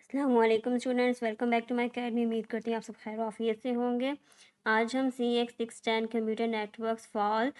अस्सलामुअलैकुम students, welcome back to my academy. उम्मीद करती हूँ आप सब खैर आफियत से होंगे। आज हम CX610 कंप्यूटर नेटवर्क्स फॉल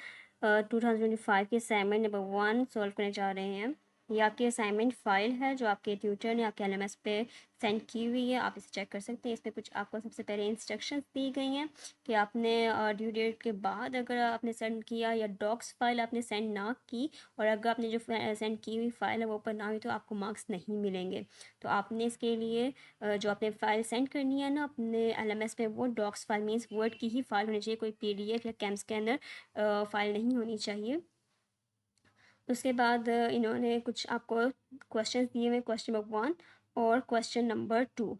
2025 की असाइनमेंट नंबर 1 सॉल्व करने जा रहे हैं। ये आपकी असाइनमेंट फ़ाइल है जो आपके ट्यूटर ने आपके LMS पे सेंड की हुई है। आप इसे चेक कर सकते हैं। इसमें कुछ आपको सबसे पहले इंस्ट्रक्शंस दी गई हैं कि आपने ड्यू डेट के बाद अगर आपने सेंड किया या डॉक्स फाइल आपने सेंड ना की और अगर आपने जो सेंड की हुई फ़ाइल है वो ओपन ना हुई तो आपको मार्क्स नहीं मिलेंगे। तो आपने इसके लिए जो आपने फ़ाइल सेंड करनी है ना अपने LMS पे, वो डॉक्स फाइल मीन्स वर्ड की ही फ़ाइल होनी चाहिए, कोई PDF या कैम्स के अंदर फ़ाइल नहीं होनी चाहिए। उसके बाद इन्होंने कुछ आपको क्वेश्चन दिए हुए, क्वेश्चन नंबर 1 और क्वेश्चन नंबर 2।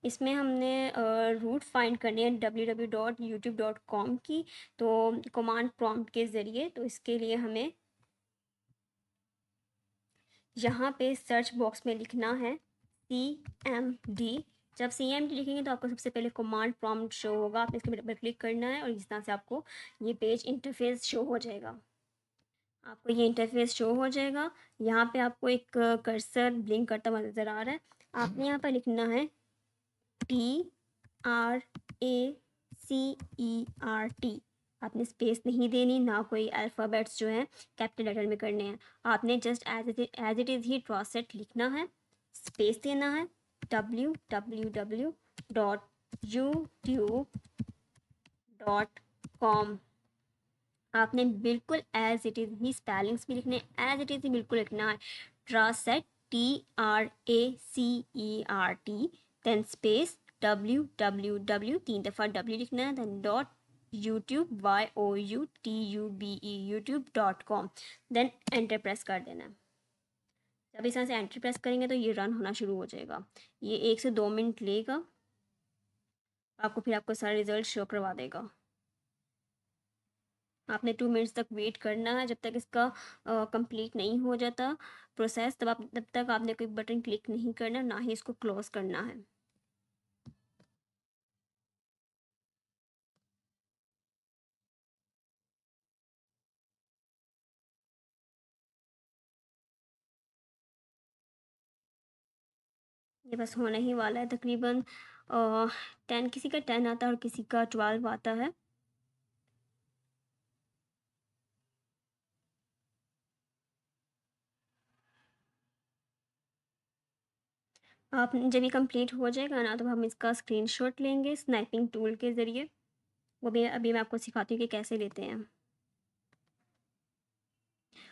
इसमें हमने रूट फाइंड करनी है www.youtube.com की, तो कमांड प्रॉम्प्ट के ज़रिए। तो इसके लिए हमें यहाँ पे सर्च बॉक्स में लिखना है CMD। जब CMD लिखेंगे तो आपको सबसे पहले कमांड प्रॉम्प्ट शो होगा, आपने इसके बटन पर क्लिक करना है और इस तरह से आपको ये पेज इंटरफेस शो हो जाएगा। आपको ये इंटरफेस शो हो जाएगा। यहाँ पे आपको एक कर्सर ब्लिंक करता हुआ नज़र आ रहा है। आपने यहाँ पर लिखना है TRACERT। आपने स्पेस नहीं देनी, ना कोई अल्फ़ाबेट्स जो हैं कैपिटल लेटर में करने हैं। आपने just as it is he translate लिखना है, स्पेस देना है। www.youtube.com आपने बिल्कुल as it is he spellings भी लिखने, एज इट इज़ ही बिल्कुल लिखना है। ट्रासेट TRACERT देन स्पेस www 3 दफ़ा W लिखना है, then dot YouTube YouTube.com then enter press कर देना है। जब इस तरह से एंटर प्रेस करेंगे तो ये रन होना शुरू हो जाएगा। ये 1 से 2 मिनट लेगा, आपको सारा रिजल्ट शो करवा देगा। आपने 2 मिनट्स तक वेट करना है जब तक इसका कंप्लीट नहीं हो जाता प्रोसेस। तब तक आपने कोई बटन क्लिक नहीं करना, ना ही इसको क्लोज करना है। ये बस होने ही वाला है। तकरीबन 10, किसी का 10 आता है और किसी का 12 आता है। आप जब ये कंप्लीट हो जाएगा ना तो हम इसका स्क्रीनशॉट लेंगे स्नैपिंग टूल के ज़रिए। वो भी अभी मैं आपको सिखाती हूँ कि कैसे लेते हैं।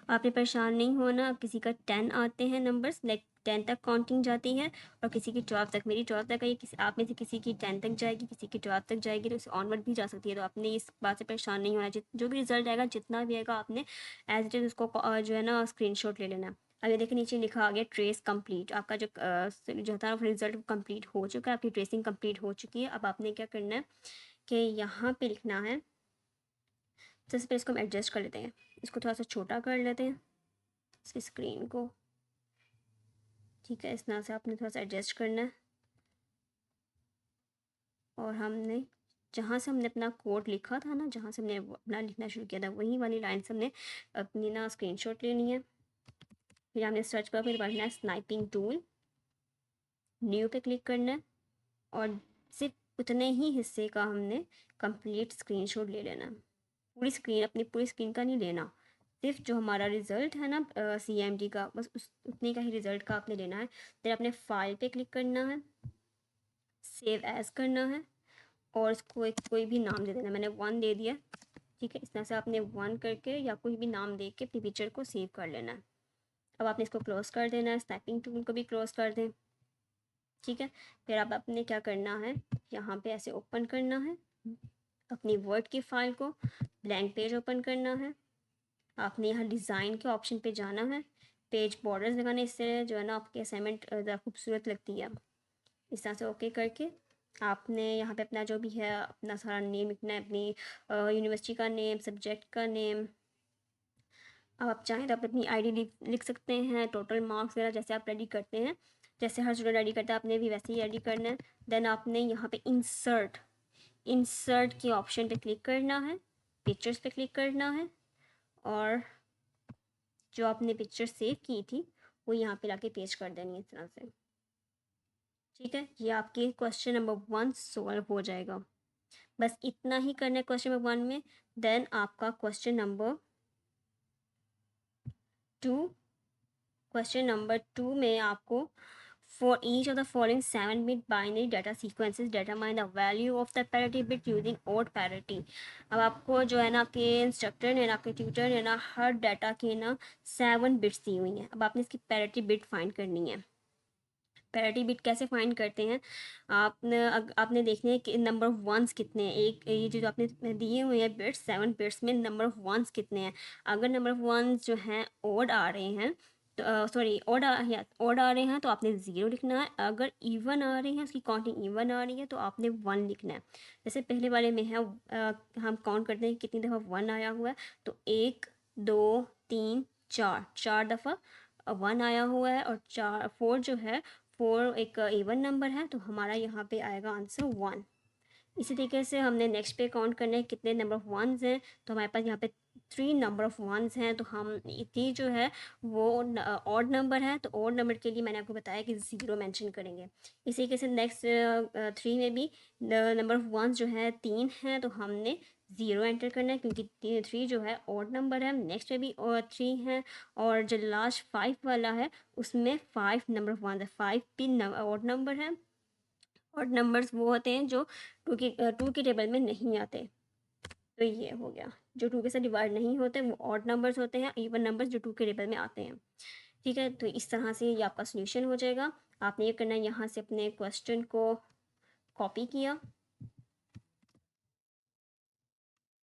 आपने परेशान नहीं होना। किसी का 10 आते हैं नंबर्स, लाइक 10 तक काउंटिंग जाती है और किसी की 12 तक। मेरी 12 तक है, किसी आप में से किसी की 10 तक जाएगी, किसी की 12 तक जाएगी, तो इसे ऑनवर्ड भी जा सकती है। तो आपने इस बात से परेशान नहीं होना। जो भी रिजल्ट आएगा, जितना भी आएगा, आपने एज इट इज़ उसको जो है ना स्क्रीनशॉट ले लेना है। अब ये देखिए नीचे लिखा आ गया ट्रेस कंप्लीट। आपका जो था रिजल्ट कंप्लीट हो चुका है, आपकी ट्रेसिंग कंप्लीट हो चुकी है। अब आपने क्या करना है कि यहाँ पे लिखना है, सबसे पहले इसको हम एडजस्ट कर लेते हैं। इसको थोड़ा सा छोटा कर लेते हैं, इसकी स्क्रीन को। ठीक है, इस तरह से आपने थोड़ा सा एडजस्ट करना है और हमने जहाँ से हमने अपना कोड लिखा था ना, जहाँ से हमने अपना लिखना शुरू किया था, वही वाली लाइन से हमने अपनी ना स्क्रीनशॉट लेनी है। फिर हमने सर्च पर फिर पढ़ना है स्नाइपिंग टूल, न्यू पे क्लिक करना है और सिर्फ उतने ही हिस्से का हमने कंप्लीट स्क्रीनशॉट ले लेना है। पूरी स्क्रीन, अपनी पूरी स्क्रीन का नहीं लेना, सिर्फ जो हमारा रिज़ल्ट है ना CMD का, बस उस उतने का ही रिज़ल्ट का आपने लेना है। फिर अपने फाइल पे क्लिक करना है, सेव एज़ करना है और इसको एक कोई भी नाम दे देना। मैंने 1 दे दिया। ठीक है, इस तरह से आपने 1 करके या कोई भी नाम दे के अपनी पिक्चर को सेव कर लेना है। अब आपने इसको क्लोज़ कर देना है, स्नैपिंग टूल को भी क्लोज़ कर दें। ठीक है, फिर अब आपने क्या करना है, यहाँ पे ऐसे ओपन करना है अपनी वर्ड की फ़ाइल को, ब्लैंक पेज ओपन करना है। आपने यहाँ डिज़ाइन के ऑप्शन पे जाना है, पेज बॉर्डर्स लगाने, इससे जो है ना आपकी असाइनमेंट ज़्यादा खूबसूरत लगती है। इस तरह से ओके करके आपने यहाँ पे अपना जो भी है अपना सारा नेम लिखना है, अपनी यूनिवर्सिटी का नेम, सब्जेक्ट का नेम। अब आप चाहें तो आप अपनी आईडी लिख सकते हैं, टोटल मार्क्स वगैरह जैसे आप रेडी करते हैं, जैसे हर स्टूडेंट रेडी करता है आपने भी वैसे ही रेडी करना है। देन आपने यहाँ पे इंसर्ट के ऑप्शन पे क्लिक करना है, पिक्चर्स पे क्लिक करना है और जो आपने पिक्चर सेव की थी वो यहाँ पे लाके पेस्ट कर देनी है इस तरह से। ठीक है, ये आपके क्वेश्चन नंबर 1 सॉल्व हो जाएगा। बस इतना ही करना है क्वेश्चन नंबर 1 में। देन आपका क्वेश्चन नंबर 2, क्वेश्चन नंबर 2 में आपको for each of the following 7 bit binary data sequences determine the value of the parity bit using odd parity. अब आपको जो है ना, आपके इंस्ट्रक्टर ने ना, आपके ट्यूटर ने ना, हर डाटा के ना 7 बिट्स दी हुई हैं। अब आपने इसकी पैरिटी बिट फाइंड करनी है। पैरिटी बिट कैसे फाइंड करते हैं, आपने देखने हैं कि नंबर ऑफ वंस कितने हैं। एक ये जो आपने दिए हुए हैं बिट्स, 7 बिट्स में नंबर ऑफ वंस कितने हैं। अगर नंबर ऑफ वंस जो हैं ओड आ रहे हैं तो सॉरी ओड आ रहे हैं तो आपने 0 लिखना है। अगर इवन आ रही हैं, उसकी काउंटिंग इवन आ रही है तो आपने 1 लिखना है। जैसे पहले वाले में है हम काउंट करते हैं कितनी दफ़ा 1 आया हुआ है, तो 1 2 3 4 4 दफ़ा 1 आया हुआ है, और 4 जो है 4 एक इवन नंबर है, तो हमारा यहाँ पे आएगा आंसर 1। इसी तरीके से हमने नेक्स्ट पे काउंट करना है कितने नंबर ऑफ़ वंस हैं, तो हमारे पास यहाँ पे 3 नंबर ऑफ़ वंस हैं, तो हम इतनी जो है वो ऑड नंबर है, तो ऑड नंबर के लिए मैंने आपको बताया कि 0 मेंशन करेंगे। इसी तरीके से नेक्स्ट 3 में भी नंबर ऑफ़ वंस जो है 3 हैं, तो हमने 0 एंटर करना है क्योंकि 3 जो है ऑड नंबर है। नेक्स्ट में भी और 3 हैं, और जो लास्ट 5 वाला है उसमें 5 नंबर ऑफ़ वंस है। 5 भी ऑड नंबर है। ऑड नंबर्स वो होते हैं जो टू की टेबल में नहीं आते। तो ये हो गया, जो 2 के साथ डिवाइड नहीं होते वो ऑड नंबर्स होते हैं, इवन नंबर्स जो 2 के टेबल में आते हैं। ठीक है, तो इस तरह से ये आपका सोल्यूशन हो जाएगा। आपने ये करना है, यहाँ से अपने क्वेश्चन को कॉपी किया,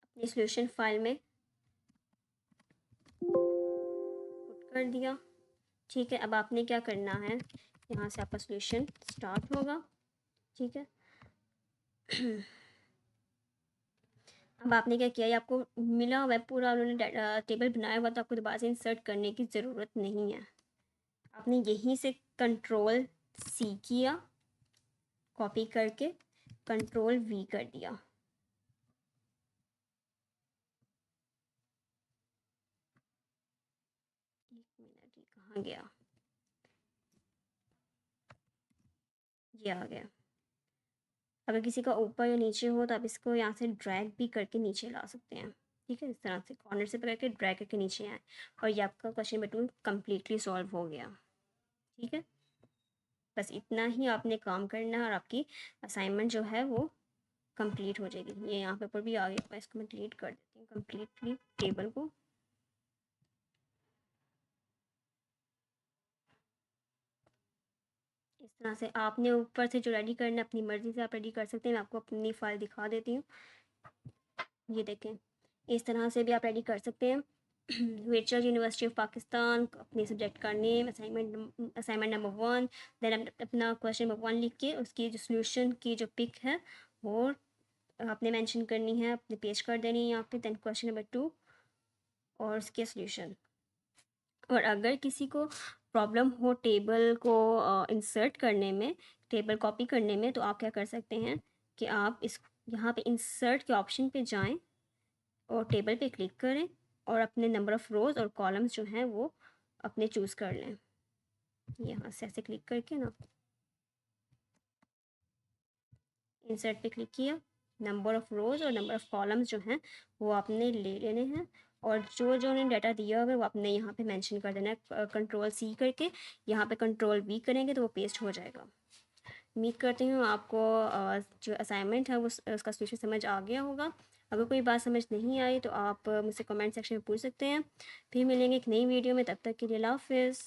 अपनी सोल्यूशन फाइल में पुट कर दिया। ठीक है, अब आपने क्या करना है, यहाँ से आपका सोल्यूशन स्टार्ट होगा। ठीक है, अब आपने क्या किया, ये आपको मिला हुआ है पूरा, उन्होंने टेबल बनाया हुआ, तो आपको दोबारा से इंसर्ट करने की ज़रूरत नहीं है। आपने यहीं से कंट्रोल सी किया, कॉपी करके कंट्रोल वी कर दिया। एक मिनट, ये कहाँ गया, ये आ गया। अगर किसी का ऊपर या नीचे हो तो आप इसको यहाँ से ड्रैग भी करके नीचे ला सकते हैं। ठीक है, इस तरह से कॉर्नर से पकड़ के ड्रैग करके नीचे आए, और ये आपका क्वेश्चन नंबर 2 कम्प्लीटली सॉल्व हो गया। ठीक है, बस इतना ही आपने काम करना है, और आपकी असाइनमेंट जो है वो कंप्लीट हो जाएगी। ये यहाँ पे ऊपर भी आ गया, मैं इसको मैं डिलीट कर देती हूँ कम्प्लीटली टेबल को। इस तरह से आपने ऊपर से जो रेडी करना है अपनी मर्ज़ी से आप रेडी कर सकते हैं। मैं आपको अपनी फ़ाइल दिखा देती हूँ, ये देखें, इस तरह से भी आप रेडी कर सकते हैं। वर्चुअल यूनिवर्सिटी ऑफ पाकिस्तान, अपने सब्जेक्ट का नेम, असाइनमेंट नंबर 1, देन अपना क्वेश्चन नंबर 1 लिख के उसकी जो सोल्यूशन की जो पिक है वो आपने मेंशन करनी है, अपने पेज कर देनी है यहाँ पे। देन क्वेश्चन नंबर 2 और उसके सोल्यूशन। और अगर किसी को प्रॉब्लम हो टेबल को इंसर्ट करने में, टेबल कॉपी करने में, तो आप क्या कर सकते हैं कि आप इस यहाँ पे इंसर्ट के ऑप्शन पे जाएं और टेबल पे क्लिक करें, और अपने नंबर ऑफ़ रोज़ और कॉलम्स जो हैं वो अपने चूज़ कर लें। यहाँ से ऐसे क्लिक करके ना इंसर्ट पे क्लिक किया, नंबर ऑफ़ रोज़ और नंबर ऑफ़ कॉलम्स जो हैं वो आपने ले लेने हैं, और जो जो उन्होंने डाटा दिया हुआ है वो आपने यहाँ पे मेंशन कर देना है कंट्रोल सी करके। यहाँ पे कंट्रोल वी करेंगे तो वो पेस्ट हो जाएगा। उम्मीद करती हूँ आपको जो असाइनमेंट है वो उसका सोल्यूशन समझ आ गया होगा। अगर कोई बात समझ नहीं आई तो आप मुझसे कमेंट सेक्शन में पूछ सकते हैं। फिर मिलेंगे एक नई वीडियो में, तब तक के लिए अल्लाह हाफ़िज़।